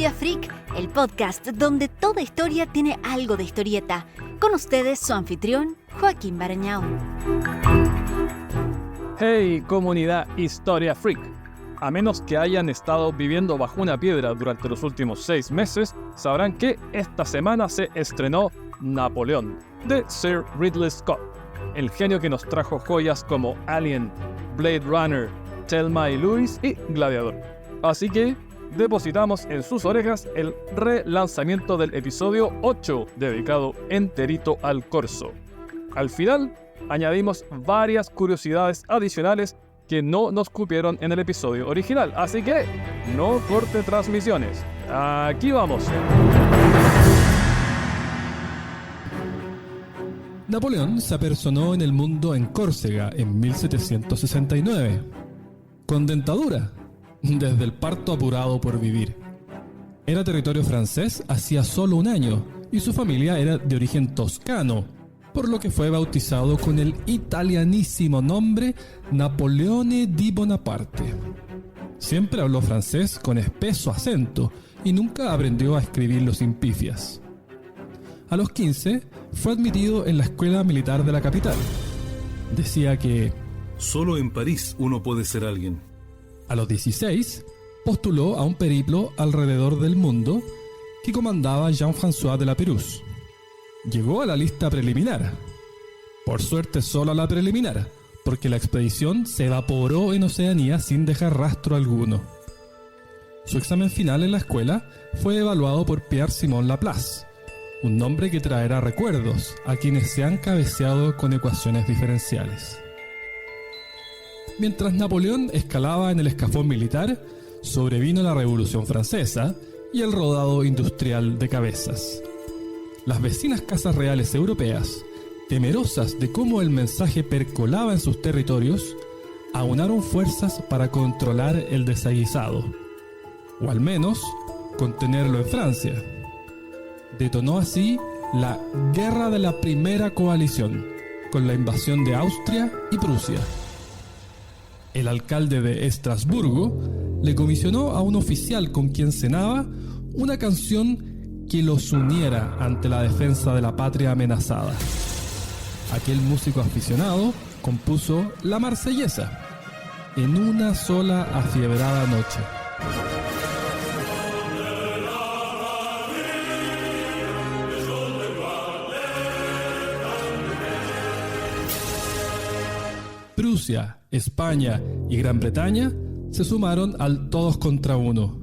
Historia Freak, el podcast donde toda historia tiene algo de historieta. Con ustedes su anfitrión, Joaquín Barañao. Hey, comunidad Historia Freak. A menos que hayan estado viviendo bajo una piedra durante los últimos 6 meses, sabrán que esta semana se estrenó Napoleón, de Sir Ridley Scott, el genio que nos trajo joyas como Alien, Blade Runner, Thelma y Louise y Gladiador. Así que depositamos en sus orejas el relanzamiento del episodio 8, dedicado enterito al corso. Al final, añadimos varias curiosidades adicionales que no nos cupieron en el episodio original, así que no corte transmisiones. Aquí vamos. Napoleón se apersonó en el mundo en Córcega en 1769, con dentadura, desde el parto apurado por vivir. Era territorio francés hacía solo un año y su familia era de origen toscano, por lo que fue bautizado con el italianísimo nombre Napoleone di Bonaparte. Siempre habló francés con espeso acento y nunca aprendió a escribirlo sin pifias. A los 15 fue admitido en la escuela militar de la capital. Decía que solo en París uno puede ser alguien. A los 16 postuló a un periplo alrededor del mundo que comandaba Jean-François de la Pérouse. Llegó a la lista preliminar. Por suerte solo a la preliminar, porque la expedición se evaporó en Oceanía sin dejar rastro alguno. Su examen final en la escuela fue evaluado por Pierre-Simon Laplace, un nombre que traerá recuerdos a quienes se han cabeceado con ecuaciones diferenciales. Mientras Napoleón escalaba en el escafón militar, sobrevino la Revolución Francesa y el rodado industrial de cabezas. Las vecinas casas reales europeas, temerosas de cómo el mensaje percolaba en sus territorios, aunaron fuerzas para controlar el desaguisado, o al menos contenerlo en Francia. Detonó así la Guerra de la Primera Coalición, con la invasión de Austria y Prusia. El alcalde de Estrasburgo le comisionó a un oficial con quien cenaba una canción que los uniera ante la defensa de la patria amenazada. Aquel músico aficionado compuso la Marsellesa en una sola afiebrada noche. Prusia, España y Gran Bretaña se sumaron al todos contra uno.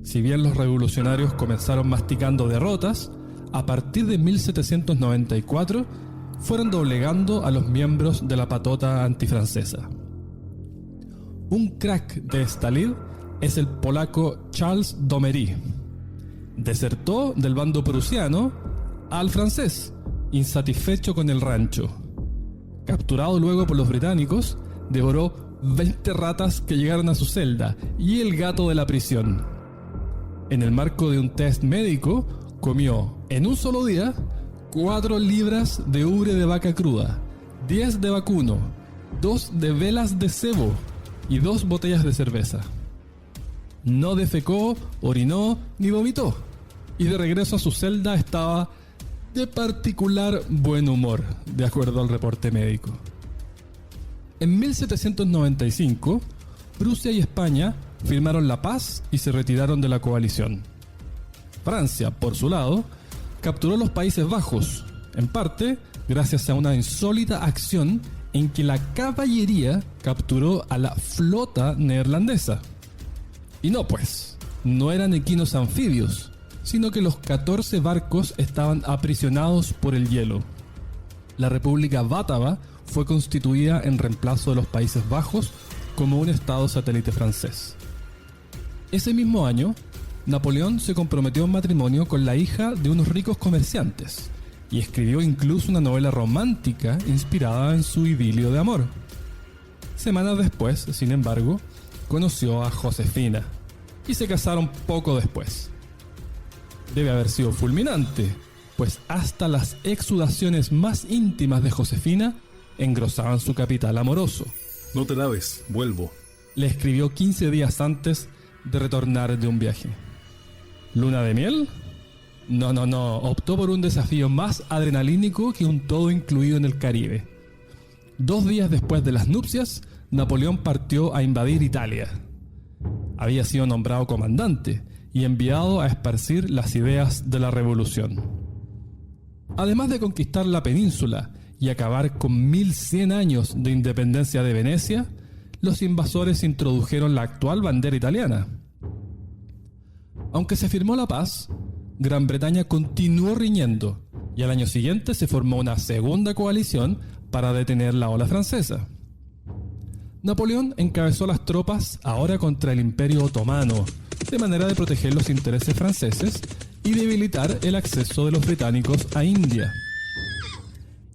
Si bien los revolucionarios comenzaron masticando derrotas, a partir de 1794 fueron doblegando a los miembros de la patota antifrancesa. Un crack de Stalin es el polaco Charles Domery. Desertó del bando prusiano al francés, insatisfecho con el rancho. Capturado luego por los británicos, devoró 20 ratas que llegaron a su celda y el gato de la prisión. En el marco de un test médico, comió en un solo día 4 libras de ubre de vaca cruda, 10 de vacuno, 2 de velas de cebo y 2 botellas de cerveza. No defecó, orinó ni vomitó, y de regreso a su celda estaba de particular buen humor, de acuerdo al reporte médico. En 1795, Prusia y España firmaron la paz y se retiraron de la coalición. Francia, por su lado, capturó los Países Bajos, en parte gracias a una insólita acción en que la caballería capturó a la flota neerlandesa. Y no pues, no eran equinos anfibios, sino que los 14 barcos estaban aprisionados por el hielo. La República Bátava fue constituida en reemplazo de los Países Bajos como un estado satélite francés. Ese mismo año, Napoleón se comprometió en matrimonio con la hija de unos ricos comerciantes y escribió incluso una novela romántica inspirada en su idilio de amor. Semanas después, sin embargo, conoció a Josefina y se casaron poco después. Debe haber sido fulminante, pues hasta las exudaciones más íntimas de Josefina engrosaban su capital amoroso. No te laves, vuelvo. Le escribió 15 días antes de retornar de un viaje. ¿Luna de miel? No, optó por un desafío más adrenalínico que un todo incluido en el Caribe. 2 días después de las nupcias, Napoleón partió a invadir Italia. Había sido nombrado comandante y enviado a esparcir las ideas de la revolución. Además de conquistar la península y acabar con 1100 años de independencia de Venecia, los invasores introdujeron la actual bandera italiana. Aunque se firmó la paz, Gran Bretaña continuó riñendo y al año siguiente se formó una segunda coalición para detener la ola francesa. Napoleón encabezó las tropas ahora contra el Imperio Otomano, de manera de proteger los intereses franceses y debilitar el acceso de los británicos a India.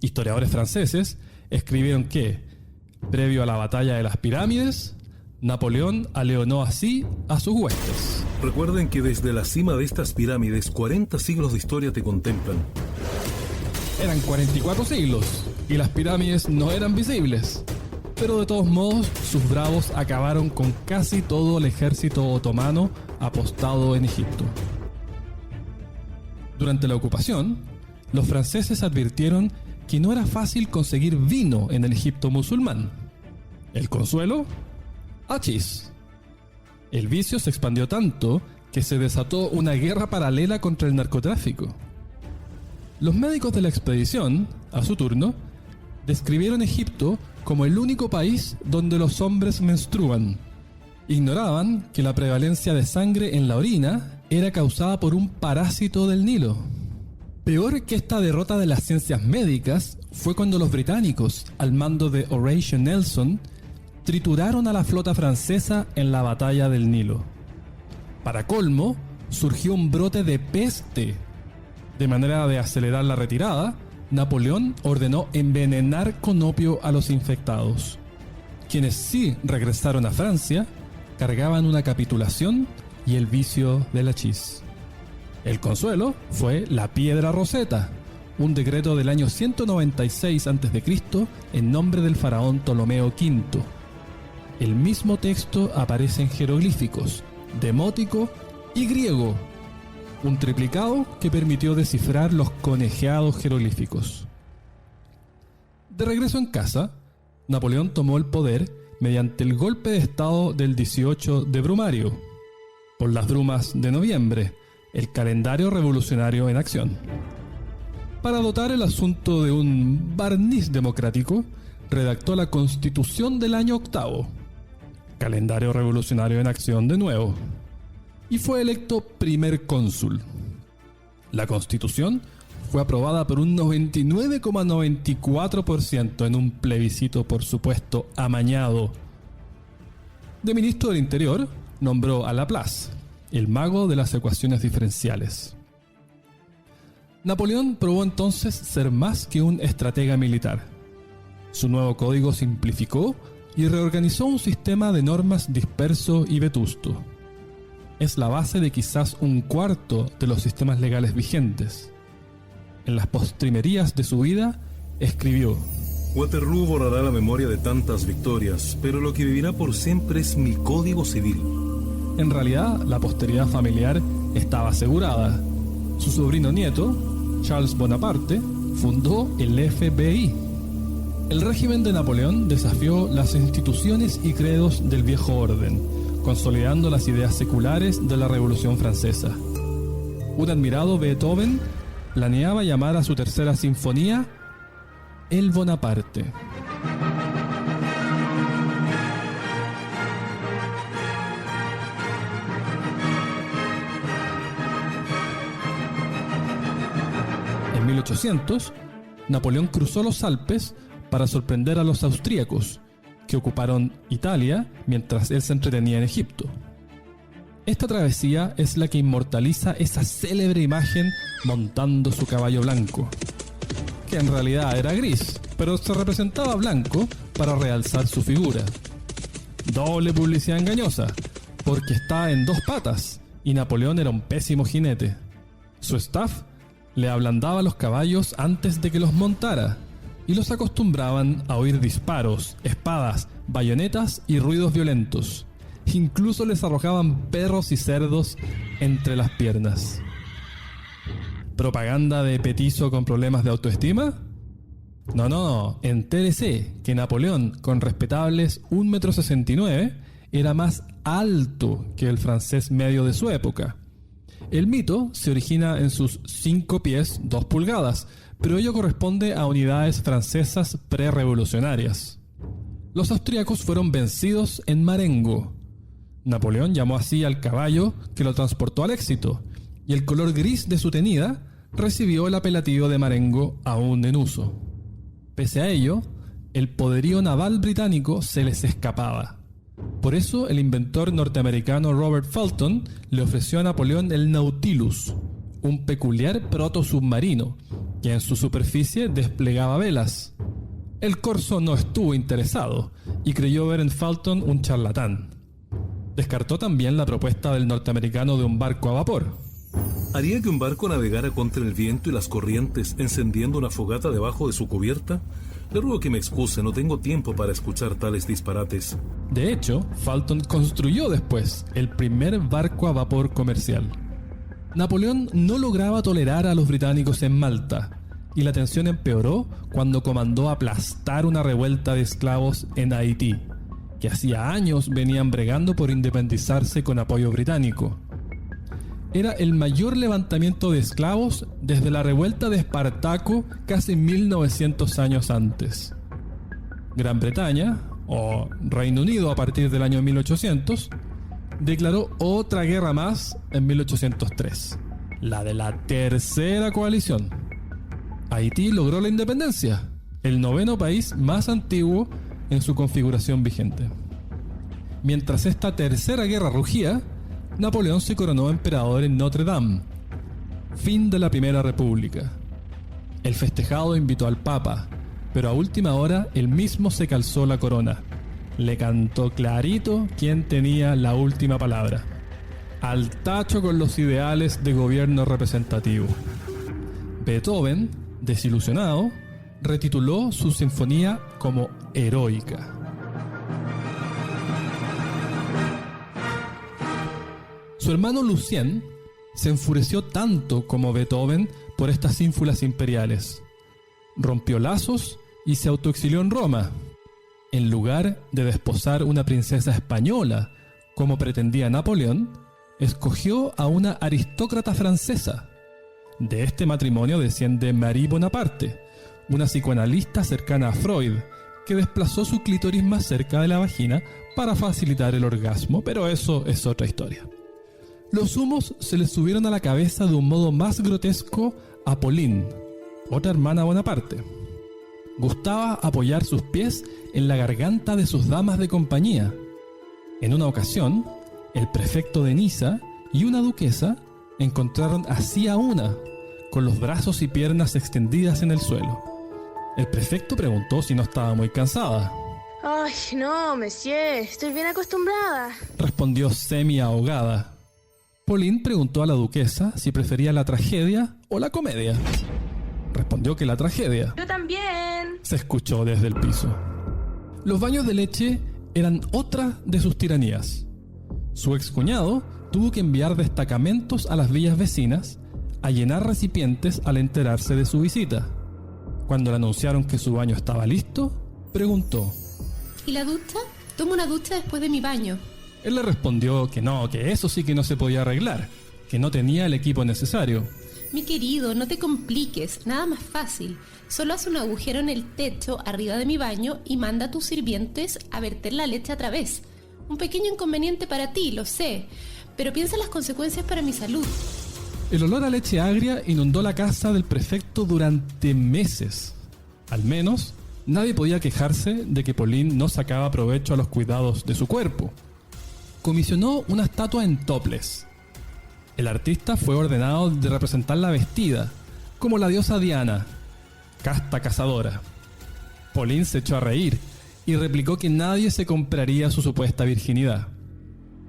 Historiadores franceses escribieron que, previo a la batalla de las pirámides, Napoleón aleonó así a sus huestes. Recuerden que desde la cima de estas pirámides 40 siglos de historia te contemplan. Eran 44 siglos y las pirámides no eran visibles. Pero de todos modos, sus bravos acabaron con casi todo el ejército otomano apostado en Egipto. Durante la ocupación, los franceses advirtieron que no era fácil conseguir vino en el Egipto musulmán. ¿El consuelo? Hachís. El vicio se expandió tanto que se desató una guerra paralela contra el narcotráfico. Los médicos de la expedición, a su turno, describieron Egipto como el único país donde los hombres menstruan. Ignoraban que la prevalencia de sangre en la orina era causada por un parásito del Nilo. Peor que esta derrota de las ciencias médicas fue cuando los británicos, al mando de Horatio Nelson, trituraron a la flota francesa en la batalla del Nilo. Para colmo, surgió un brote de peste. De manera de acelerar la retirada, Napoleón ordenó envenenar con opio a los infectados. Quienes sí regresaron a Francia, cargaban una capitulación y el vicio del hachís. El consuelo fue la piedra Roseta, un decreto del año 196 a.C. en nombre del faraón Ptolomeo V. El mismo texto aparece en jeroglíficos, demótico y griego, un triplicado que permitió descifrar los conejeados jeroglíficos. De regreso en casa, Napoleón tomó el poder mediante el golpe de estado del 18 de Brumario, por las brumas de noviembre, el calendario revolucionario en acción. Para dotar el asunto de un barniz democrático, redactó la Constitución del año octavo, calendario revolucionario en acción de nuevo, y fue electo primer cónsul. La Constitución fue aprobada por un 99,94% en un plebiscito, por supuesto, amañado. De ministro del Interior, nombró a Laplace, el mago de las ecuaciones diferenciales. Napoleón probó entonces ser más que un estratega militar. Su nuevo código simplificó y reorganizó un sistema de normas disperso y vetusto. Es la base de quizás un cuarto de los sistemas legales vigentes. En las postrimerías de su vida, escribió: Waterloo borrará la memoria de tantas victorias, pero lo que vivirá por siempre es mi código civil. En realidad, la posteridad familiar estaba asegurada. Su sobrino nieto, Charles Bonaparte, fundó el FBI. El régimen de Napoleón desafió las instituciones y credos del viejo orden, consolidando las ideas seculares de la Revolución Francesa. Un admirado Beethoven planeaba llamar a su tercera sinfonía El Bonaparte. En 1800, Napoleón cruzó los Alpes para sorprender a los austríacos, que ocuparon Italia mientras él se entretenía en Egipto. Esta travesía es la que inmortaliza esa célebre imagen montando su caballo blanco, que en realidad era gris, pero se representaba blanco para realzar su figura. Doble publicidad engañosa, porque está en 2 patas y Napoleón era un pésimo jinete. Su staff le ablandaba los caballos antes de que los montara y los acostumbraban a oír disparos, espadas, bayonetas y ruidos violentos. Incluso les arrojaban perros y cerdos entre las piernas. ¿Propaganda de petizo con problemas de autoestima? No, entérese que Napoleón, con respetables 1,69 m, era más alto que el francés medio de su época. El mito se origina en sus 5 pies 2 pulgadas, pero ello corresponde a unidades francesas prerevolucionarias. Los austríacos fueron vencidos en Marengo. Napoleón llamó así al caballo que lo transportó al éxito, y el color gris de su tenida recibió el apelativo de Marengo aún en uso. Pese a ello, el poderío naval británico se les escapaba. Por eso el inventor norteamericano Robert Fulton le ofreció a Napoleón el Nautilus, un peculiar protosubmarino que en su superficie desplegaba velas. El corso no estuvo interesado y creyó ver en Fulton un charlatán. Descartó también la propuesta del norteamericano de un barco a vapor. ¿Haría que un barco navegara contra el viento y las corrientes encendiendo una fogata debajo de su cubierta? Le ruego que me excuse, no tengo tiempo para escuchar tales disparates. De hecho, Fulton construyó después el primer barco a vapor comercial. Napoleón no lograba tolerar a los británicos en Malta, y la tensión empeoró cuando comandó aplastar una revuelta de esclavos en Haití, que hacía años venían bregando por independizarse con apoyo británico. Era el mayor levantamiento de esclavos desde la revuelta de Espartaco casi 1900 años antes. Gran Bretaña, o Reino Unido a partir del año 1800, declaró otra guerra más en 1803, la de la Tercera Coalición. Haití logró la independencia, el 9º país más antiguo en su configuración vigente. Mientras esta tercera guerra rugía, Napoleón se coronó emperador en Notre Dame. Fin de la Primera República. El festejado invitó al Papa, pero a última hora él mismo se calzó la corona. Le cantó clarito quién tenía la última palabra. Al tacho con los ideales de gobierno representativo. Beethoven, desilusionado, retituló su sinfonía como heroica. Su hermano Lucien se enfureció tanto como Beethoven por estas ínfulas imperiales. Rompió lazos y se autoexilió en Roma. En lugar de desposar una princesa española, como pretendía Napoleón, escogió a una aristócrata francesa. De este matrimonio desciende Marie Bonaparte, una psicoanalista cercana a Freud, que desplazó su clítoris más cerca de la vagina para facilitar el orgasmo, pero eso es otra historia. Los humos se le subieron a la cabeza de un modo más grotesco a Pauline, otra hermana Bonaparte. Gustaba apoyar sus pies en la garganta de sus damas de compañía. En una ocasión, el prefecto de Niza y una duquesa encontraron así a una, con los brazos y piernas extendidas en el suelo. El prefecto preguntó si no estaba muy cansada. Ay, no, monsieur, estoy bien acostumbrada, respondió semi-ahogada. Pauline preguntó a la duquesa si prefería la tragedia o la comedia. Respondió que la tragedia. Yo también. Se escuchó desde el piso. Los baños de leche eran otra de sus tiranías. Su excuñado tuvo que enviar destacamentos a las villas vecinas a llenar recipientes al enterarse de su visita. Cuando le anunciaron que su baño estaba listo, preguntó: ¿y la ducha? Tomo una ducha después de mi baño. Él le respondió que no, que eso sí que no se podía arreglar, que no tenía el equipo necesario. Mi querido, no te compliques, nada más fácil. Solo haz un agujero en el techo arriba de mi baño y manda a tus sirvientes a verter la leche a través. Un pequeño inconveniente para ti, lo sé, pero piensa en las consecuencias para mi salud. El olor a leche agria inundó la casa del prefecto durante meses. Al menos, nadie podía quejarse de que Pauline no sacaba provecho a los cuidados de su cuerpo. Comisionó una estatua en topless. El artista fue ordenado de representarla vestida, como la diosa Diana, casta cazadora. Pauline se echó a reír y replicó que nadie se compraría su supuesta virginidad.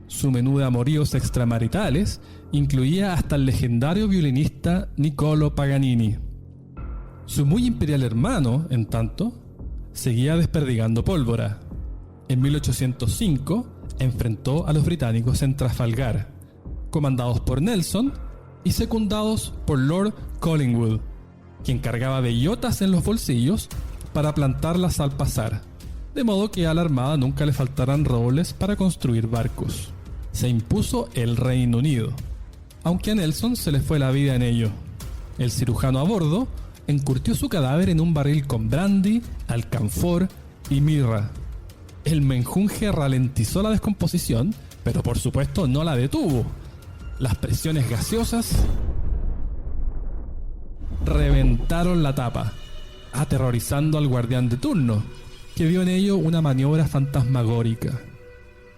Su menú de amoríos extramaritales incluía hasta el legendario violinista Niccolò Paganini. Su muy imperial hermano, en tanto, seguía desperdigando pólvora. En 1805 enfrentó a los británicos en Trafalgar, comandados por Nelson y secundados por Lord Collingwood, quien cargaba bellotas en los bolsillos para plantarlas al pasar, de modo que a la armada nunca le faltaran robles para construir barcos. Se impuso el Reino Unido, aunque a Nelson se le fue la vida en ello. El cirujano a bordo encurtió su cadáver en un barril con brandy, alcanfor y mirra. El menjunje ralentizó la descomposición, pero por supuesto no la detuvo. Las presiones gaseosas reventaron la tapa, aterrorizando al guardián de turno, que vio en ello una maniobra fantasmagórica.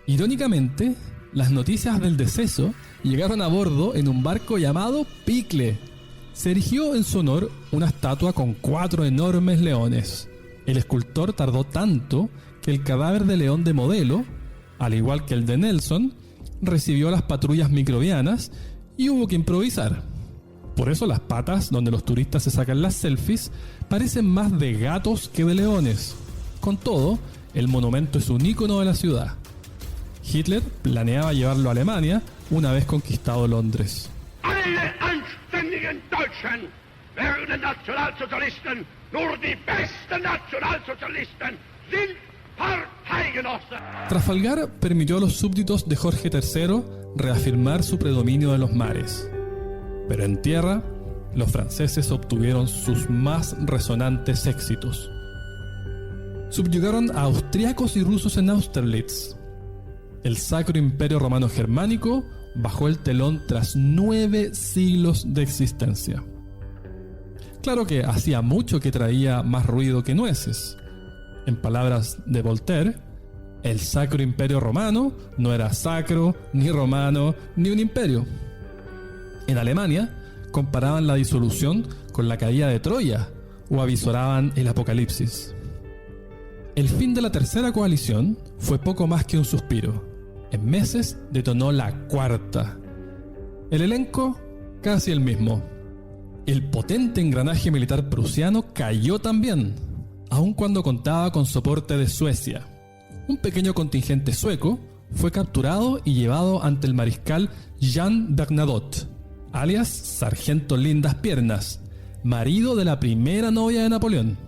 Irónicamente, las noticias del deceso llegaron a bordo en un barco llamado Pickle. Se erigió en su honor una estatua con 4 enormes leones. El escultor tardó tanto que el cadáver de león de modelo, al igual que el de Nelson, recibió las patrullas microbianas y hubo que improvisar. Por eso las patas donde los turistas se sacan las selfies parecen más de gatos que de leones. Con todo, el monumento es un ícono de la ciudad. Hitler planeaba llevarlo a Alemania una vez conquistado Londres. Alle anständigen Deutschen werden Nationalsozialisten, nur die besten Nationalsozialisten sind Parteigenossen. Trafalgar permitió a los súbditos de Jorge III reafirmar su predominio en los mares. Pero en tierra, los franceses obtuvieron sus más resonantes éxitos. Subyugaron a austríacos y rusos en Austerlitz. El Sacro Imperio Romano Germánico bajó el telón tras 9 siglos de existencia. Claro que hacía mucho que traía más ruido que nueces. En palabras de Voltaire, el Sacro Imperio Romano no era sacro, ni romano, ni un imperio. En Alemania, comparaban la disolución con la caída de Troya o avisoraban el apocalipsis. El fin de la tercera coalición fue poco más que un suspiro. En meses detonó la cuarta. El elenco, casi el mismo. El potente engranaje militar prusiano cayó también, aun cuando contaba con soporte de Suecia. Un pequeño contingente sueco fue capturado y llevado ante el mariscal Jean Bernadotte, alias Sargento Lindas Piernas, marido de la primera novia de Napoleón.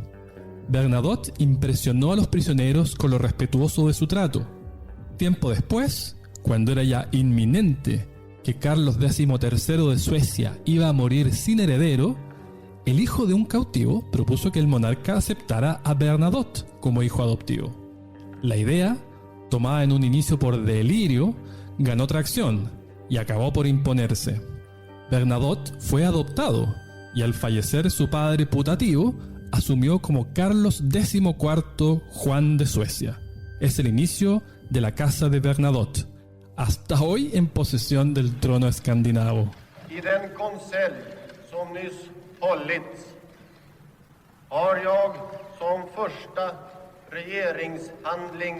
Bernadotte impresionó a los prisioneros con lo respetuoso de su trato. Tiempo después, cuando era ya inminente que Carlos XIII de Suecia iba a morir sin heredero, el hijo de un cautivo propuso que el monarca aceptara a Bernadotte como hijo adoptivo. La idea, tomada en un inicio por delirio, ganó tracción y acabó por imponerse. Bernadotte fue adoptado y al fallecer su padre putativo, asumió como Carlos XIV Juan de Suecia. Es el inicio de la casa de Bernadotte, hasta hoy en posesión del trono escandinavo. I den konselj som nyss hållits har jag som första regeringshandling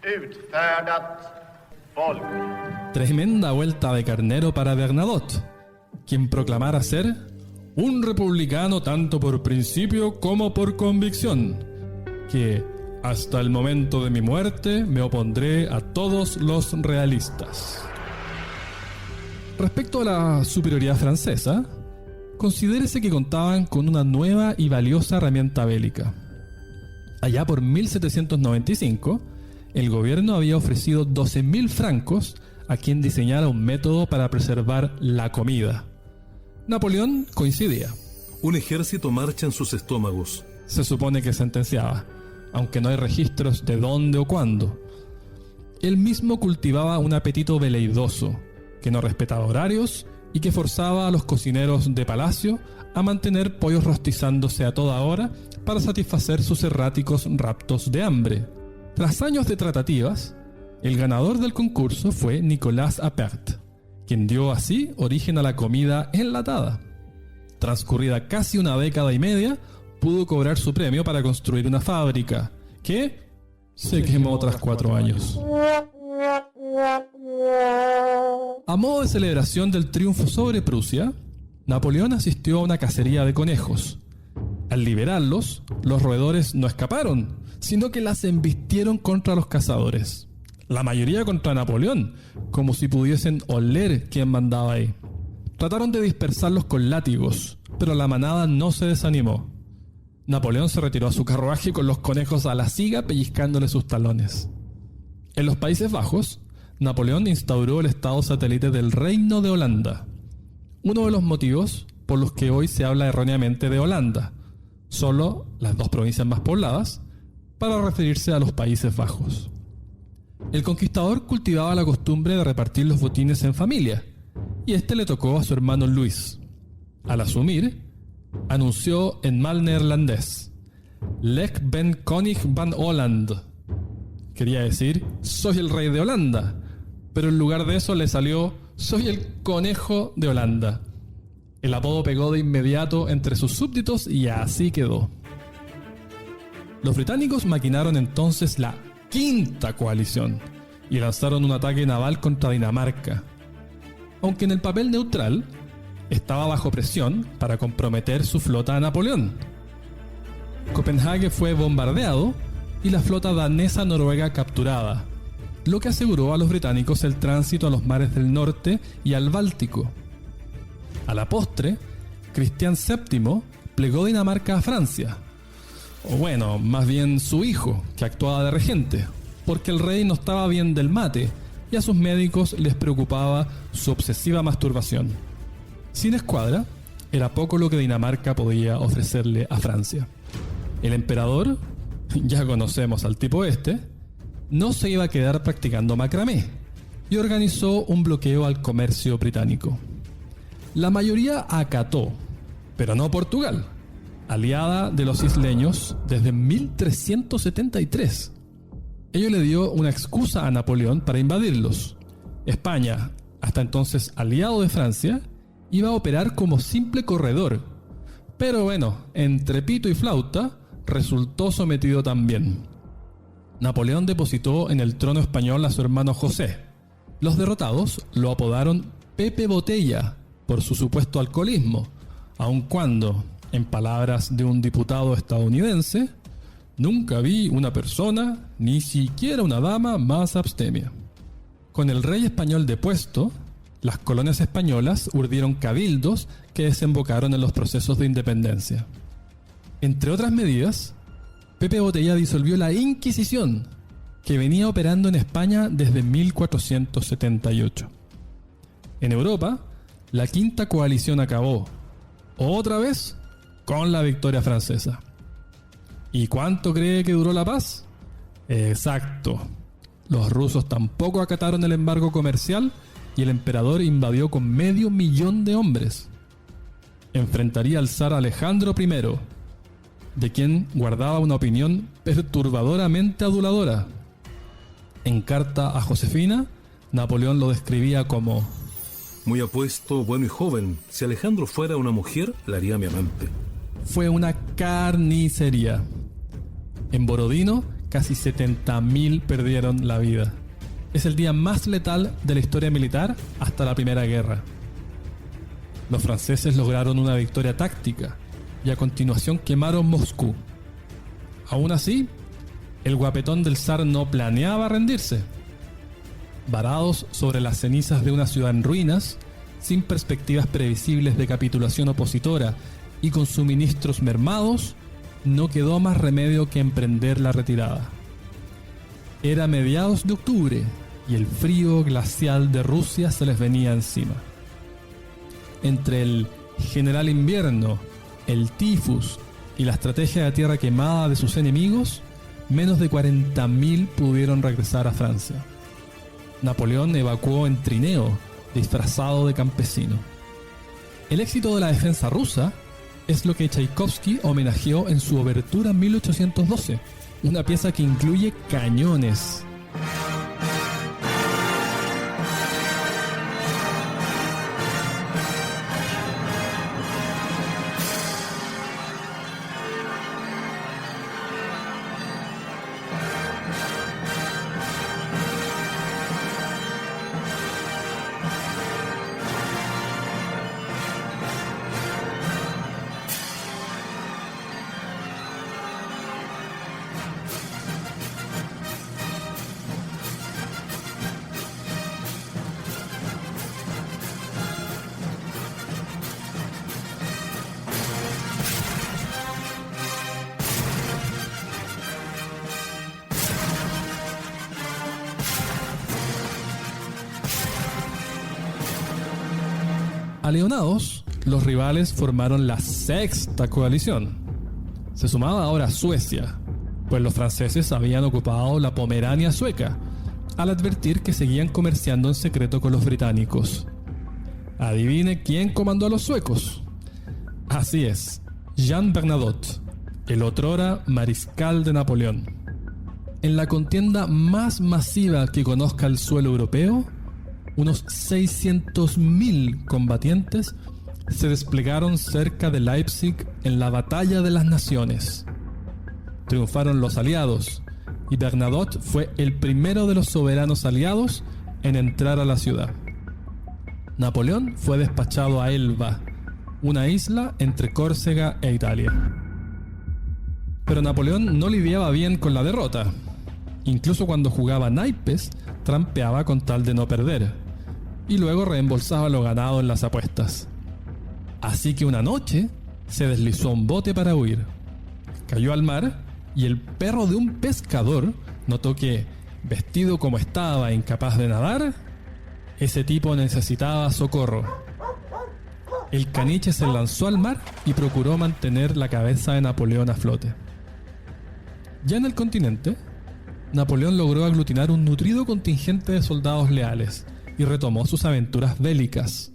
utfärdat folk. Tremenda vuelta de carnero para Bernadotte, quien proclamara ser un republicano tanto por principio como por convicción, que hasta el momento de mi muerte me opondré a todos los realistas. Respecto a la superioridad francesa, considérese que contaban con una nueva y valiosa herramienta bélica. Allá por 1795, el gobierno había ofrecido 12.000 francos a quien diseñara un método para preservar la comida. Napoleón coincidía. Un ejército marcha en sus estómagos. Se supone que sentenciaba, aunque no hay registros de dónde o cuándo. Él mismo cultivaba un apetito veleidoso, que no respetaba horarios y que forzaba a los cocineros de palacio a mantener pollos rostizándose a toda hora para satisfacer sus erráticos raptos de hambre. Tras años de tratativas, el ganador del concurso fue Nicolas Appert, quien dio así origen a la comida enlatada. Transcurrida casi una década y media, pudo cobrar su premio para construir una fábrica, que se quemó tras 4 años. A modo de celebración del triunfo sobre Prusia, Napoleón asistió a una cacería de conejos. Al liberarlos, los roedores no escaparon, sino que las embistieron contra los cazadores. la mayoría contra Napoleón, como si pudiesen oler quién mandaba ahí. Trataron de dispersarlos con látigos, pero la manada no se desanimó. Napoleón se retiró a su carruaje con los conejos a la siga pellizcándole sus talones. En los Países Bajos, Napoleón instauró el estado satélite del Reino de Holanda. Uno de los motivos por los que hoy se habla erróneamente de Holanda, solo las dos provincias más pobladas, para referirse a los Países Bajos. El conquistador cultivaba la costumbre de repartir los botines en familia, y este le tocó a su hermano Luis. Al asumir, anunció en mal neerlandés: "Lek ben Koning van Holland". Quería decir, soy el rey de Holanda, pero en lugar de eso le salió, soy el conejo de Holanda. El apodo pegó de inmediato entre sus súbditos y así quedó. Los británicos maquinaron entonces la quinta coalición y lanzaron un ataque naval contra Dinamarca. Aunque en el papel neutral, estaba bajo presión para comprometer su flota a Napoleón. Copenhague fue bombardeado y la flota danesa-noruega capturada, lo que aseguró a los británicos el tránsito a los mares del norte y al Báltico. A la postre, Cristián VII plegó Dinamarca a Francia, o bueno, más bien su hijo, que actuaba de regente, porque el rey no estaba bien del mate y a sus médicos les preocupaba su obsesiva masturbación. Sin escuadra, era poco lo que Dinamarca podía ofrecerle a Francia. El emperador, ya conocemos al tipo este, no se iba a quedar practicando macramé y organizó un bloqueo al comercio británico. La mayoría acató, pero no Portugal, aliada de los isleños desde 1373. Ello le dio una excusa a Napoleón para invadirlos. España, hasta entonces aliado de Francia, iba a operar como simple corredor, pero bueno, entre pito y flauta, resultó sometido también. Napoleón depositó en el trono español a su hermano José. Los derrotados lo apodaron Pepe Botella por su supuesto alcoholismo, aun cuando, en palabras de un diputado estadounidense, nunca vi una persona, ni siquiera una dama, más abstemia. Con el rey español depuesto, las colonias españolas urdieron cabildos que desembocaron en los procesos de independencia. Entre otras medidas, Pepe Botella disolvió la Inquisición, que venía operando en España desde 1478. En Europa, la quinta coalición acabó, otra vez, con la victoria francesa. ¿Y cuánto cree que duró la paz? Exacto. Los rusos tampoco acataron el embargo comercial y el emperador invadió con 500.000 de hombres. Enfrentaría al zar Alejandro I, de quien guardaba una opinión perturbadoramente aduladora. En carta a Josefina, Napoleón lo describía como: muy apuesto, bueno y joven. Si Alejandro fuera una mujer, la haría mi amante. Fue una carnicería. En Borodino, casi 70.000 perdieron la vida. Es el día más letal de la historia militar hasta la Primera Guerra. Los franceses lograron una victoria táctica y a continuación quemaron Moscú. Aún así, el guapetón del zar no planeaba rendirse. Varados sobre las cenizas de una ciudad en ruinas, sin perspectivas previsibles de capitulación opositora y con suministros mermados, no quedó más remedio que emprender la retirada. Era mediados de octubre y el frío glacial de Rusia se les venía encima. Entre el general invierno, el tifus y la estrategia de tierra quemada de sus enemigos, menos de 40.000 pudieron regresar a Francia. Napoleón evacuó en trineo, disfrazado de campesino. El éxito de la defensa rusa es lo que Tchaikovsky homenajeó en su Obertura 1812, una pieza que incluye cañones. Aleonados, los rivales formaron la sexta coalición. Se sumaba ahora Suecia, pues los franceses habían ocupado la Pomerania sueca, al advertir que seguían comerciando en secreto con los británicos. ¿Adivine quién comandó a los suecos? Así es, Jean Bernadotte, el otrora mariscal de Napoleón. En la contienda más masiva que conozca el suelo europeo, unos 600.000 combatientes se desplegaron cerca de Leipzig en la Batalla de las Naciones. Triunfaron los aliados, y Bernadotte fue el primero de los soberanos aliados en entrar a la ciudad. Napoleón fue despachado a Elba, una isla entre Córcega e Italia. Pero Napoleón no lidiaba bien con la derrota. Incluso cuando jugaba naipes, trampeaba con tal de no perder, y luego reembolsaba lo ganado en las apuestas. Así que una noche se deslizó un bote para huir. Cayó al mar y el perro de un pescador notó que, vestido como estaba e incapaz de nadar, ese tipo necesitaba socorro. El caniche se lanzó al mar y procuró mantener la cabeza de Napoleón a flote. Ya en el continente, Napoleón logró aglutinar un nutrido contingente de soldados leales y retomó sus aventuras bélicas.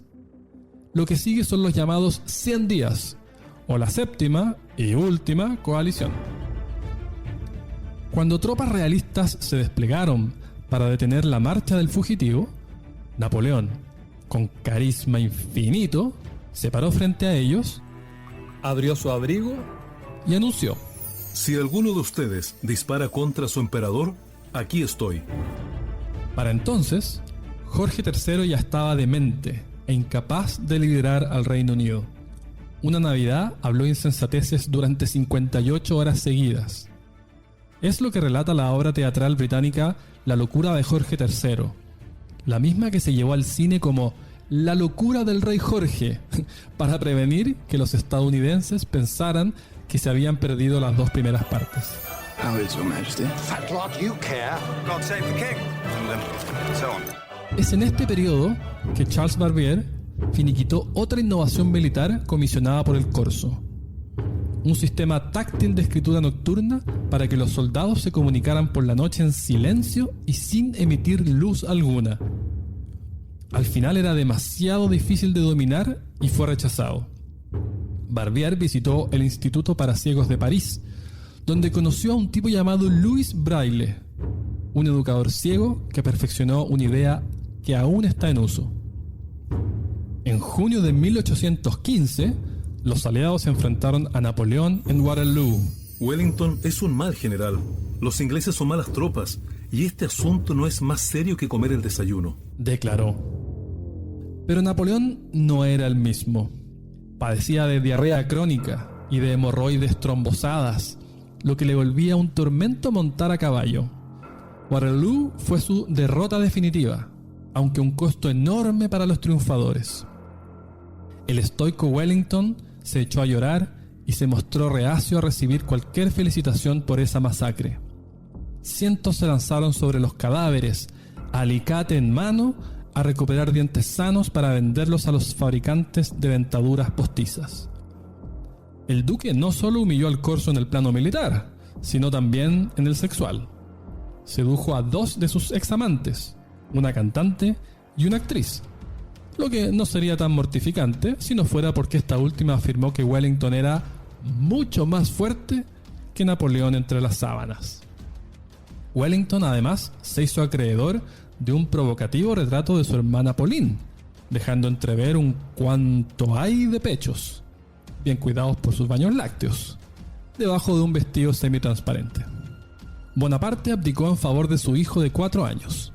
Lo que sigue son los llamados 100 días, o la séptima y última coalición. Cuando tropas realistas se desplegaron para detener la marcha del fugitivo, Napoleón, con carisma infinito, se paró frente a ellos, abrió su abrigo y anunció: Si alguno de ustedes dispara contra su emperador, aquí estoy. Para entonces, Jorge III ya estaba demente e incapaz de liderar al Reino Unido. Una Navidad habló insensateces durante 58 horas seguidas. Es lo que relata la obra teatral británica La locura de Jorge III, la misma que se llevó al cine como La locura del rey Jorge, para prevenir que los estadounidenses pensaran que se habían perdido las dos primeras partes. How is your majesty? Fat lot you care. God save the king. And so on. Es en este periodo que Charles Barbier finiquitó otra innovación militar comisionada por el Corso: un sistema táctil de escritura nocturna para que los soldados se comunicaran por la noche en silencio y sin emitir luz alguna. Al final era demasiado difícil de dominar y fue rechazado. Barbier visitó el Instituto para Ciegos de París, donde conoció a un tipo llamado Louis Braille, un educador ciego que perfeccionó una idea que aún está en uso. En junio de 1815, los aliados se enfrentaron a Napoleón en Waterloo. Wellington es un mal general. Los ingleses son malas tropas, y este asunto no es más serio que comer el desayuno, declaró. Pero Napoleón no era el mismo. Padecía de diarrea crónica y de hemorroides trombosadas, lo que le volvía un tormento montar a caballo. Waterloo fue su derrota definitiva, aunque un costo enorme para los triunfadores. El estoico Wellington se echó a llorar y se mostró reacio a recibir cualquier felicitación por esa masacre. Cientos se lanzaron sobre los cadáveres, alicate en mano, a recuperar dientes sanos para venderlos a los fabricantes de dentaduras postizas. El duque no solo humilló al Corso en el plano militar, sino también en el sexual. Sedujo a 2 de sus examantes, una cantante y una actriz, lo que no sería tan mortificante si no fuera porque esta última afirmó que Wellington era mucho más fuerte que Napoleón entre las sábanas. Wellington además se hizo acreedor de un provocativo retrato de su hermana Pauline, dejando entrever un cuanto hay de pechos, bien cuidados por sus baños lácteos, debajo de un vestido semitransparente. Bonaparte abdicó en favor de su hijo de 4 años.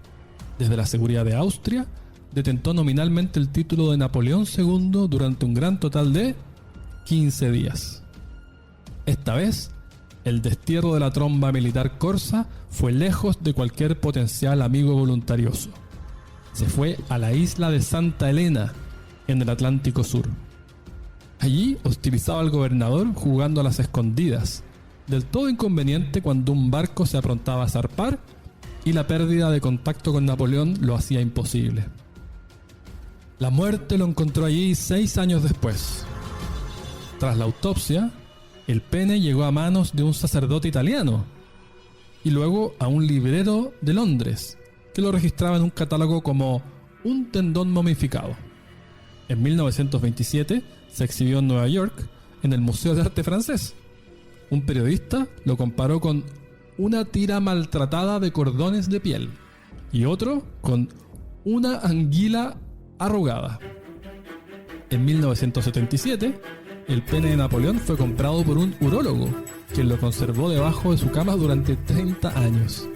Desde la seguridad de Austria, detentó nominalmente el título de Napoleón II durante un gran total de 15 días. Esta vez, el destierro de la tromba militar corsa fue lejos de cualquier potencial amigo voluntarioso. Se fue a la isla de Santa Elena, en el Atlántico Sur. Allí hostilizaba al gobernador jugando a las escondidas, del todo inconveniente cuando un barco se aprontaba a zarpar y la pérdida de contacto con Napoleón lo hacía imposible. La muerte lo encontró allí 6 años después. Tras la autopsia, el pene llegó a manos de un sacerdote italiano y luego a un librero de Londres, que lo registraba en un catálogo como un tendón momificado. En 1927 se exhibió en Nueva York, en el Museo de Arte Francés. Un periodista lo comparó con una tira maltratada de cordones de piel y otro con una anguila arrugada. En 1977, el pene de Napoleón fue comprado por un urólogo, quien lo conservó debajo de su cama durante 30 años.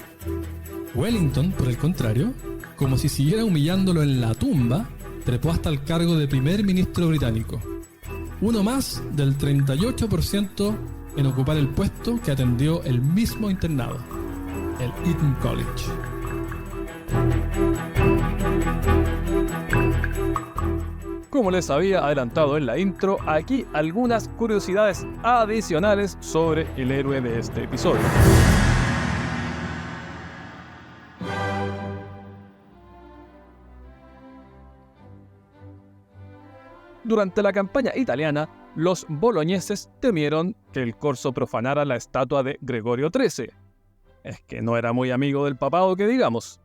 Wellington, por el contrario, como si siguiera humillándolo en la tumba, trepó hasta el cargo de primer ministro británico. Uno más del 38% en ocupar el puesto que atendió el mismo internado, el Eton College. Como les había adelantado en la intro, aquí algunas curiosidades adicionales sobre el héroe de este episodio. Durante la campaña italiana, los bologneses temieron que el corso profanara la estatua de Gregorio XIII. Es que no era muy amigo del papado, que digamos.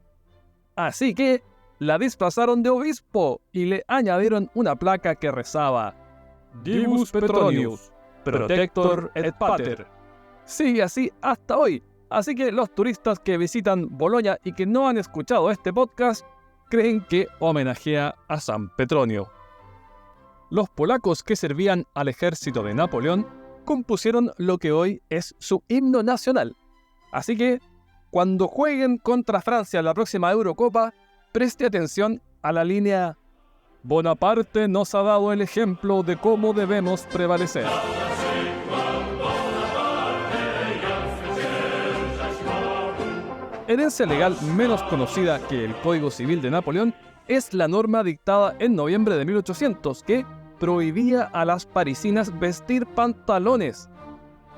Así que la disfrazaron de obispo y le añadieron una placa que rezaba Divus Petronius, Protector et Pater. Sigue así hasta hoy, así que los turistas que visitan Bolonia y que no han escuchado este podcast creen que homenajea a San Petronio. Los polacos que servían al ejército de Napoleón compusieron lo que hoy es su himno nacional. Así que, cuando jueguen contra Francia en la próxima Eurocopa, preste atención a la línea Bonaparte nos ha dado el ejemplo de cómo debemos prevalecer. Herencia legal menos conocida que el Código Civil de Napoleón es la norma dictada en noviembre de 1800 que prohibía a las parisinas vestir pantalones.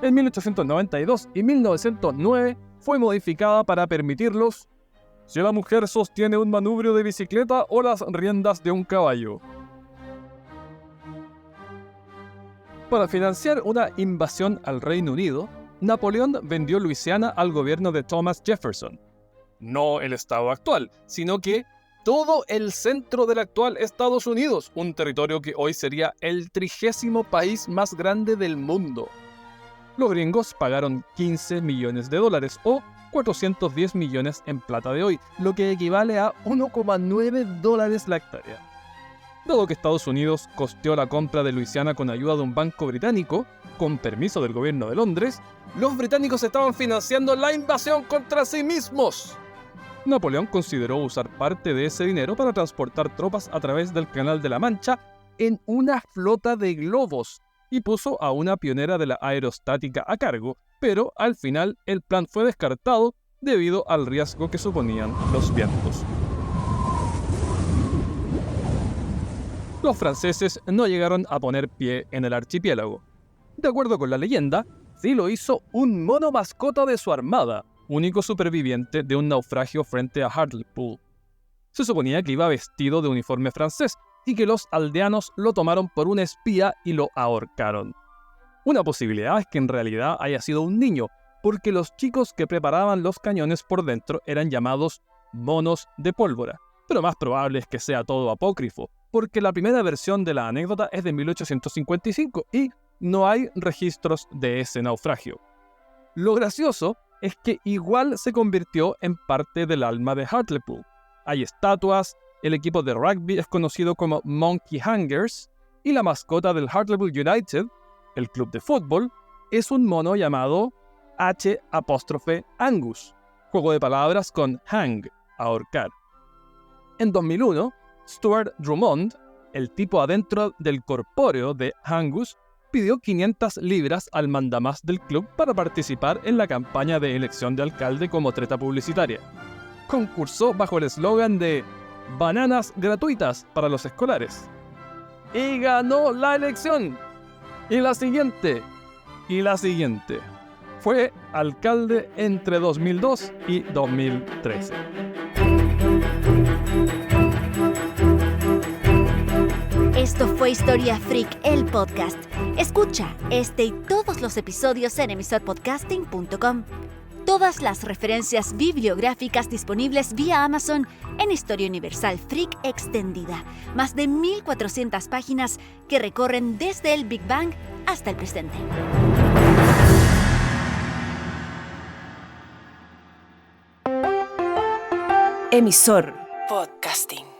En 1892 y 1909 fue modificada para permitirlos si la mujer sostiene un manubrio de bicicleta o las riendas de un caballo. Para financiar una invasión al Reino Unido, Napoleón vendió Luisiana al gobierno de Thomas Jefferson. No el estado actual, sino que todo el centro del actual Estados Unidos, un territorio que hoy sería el 30º país más grande del mundo. Los gringos pagaron $15 millones o 410 millones en plata de hoy, lo que equivale a $1,9 la hectárea. Dado que Estados Unidos costeó la compra de Luisiana con ayuda de un banco británico, con permiso del gobierno de Londres, los británicos estaban financiando la invasión contra sí mismos. Napoleón consideró usar parte de ese dinero para transportar tropas a través del Canal de la Mancha en una flota de globos y puso a una pionera de la aerostática a cargo, pero al final el plan fue descartado debido al riesgo que suponían los vientos. Los franceses no llegaron a poner pie en el archipiélago. De acuerdo con la leyenda, sí lo hizo un mono mascota de su armada, único superviviente de un naufragio frente a Hartlepool. Se suponía que iba vestido de uniforme francés y que los aldeanos lo tomaron por un espía y lo ahorcaron. Una posibilidad es que en realidad haya sido un niño, porque los chicos que preparaban los cañones por dentro eran llamados monos de pólvora, pero más probable es que sea todo apócrifo, porque la primera versión de la anécdota es de 1855 y no hay registros de ese naufragio. Lo gracioso es que igual se convirtió en parte del alma de Hartlepool. Hay estatuas, el equipo de rugby es conocido como Monkey Hangers y la mascota del Hartlepool United, el club de fútbol, es un mono llamado H''Angus, juego de palabras con hang, ahorcar. En 2001, Stuart Drummond, el tipo adentro del corpóreo de Angus, pidió 500 libras al mandamás del club para participar en la campaña de elección de alcalde como treta publicitaria. Concursó bajo el eslogan de «Bananas gratuitas para los escolares». Y ganó la elección. Y la siguiente. Fue alcalde entre 2002 y 2013. Esto fue Historia Freak, el podcast. Escucha este y todos los episodios en emisorpodcasting.com. Todas las referencias bibliográficas disponibles vía Amazon en Historia Universal Freak Extendida. Más de 1400 páginas que recorren desde el Big Bang hasta el presente. Emisor Podcasting.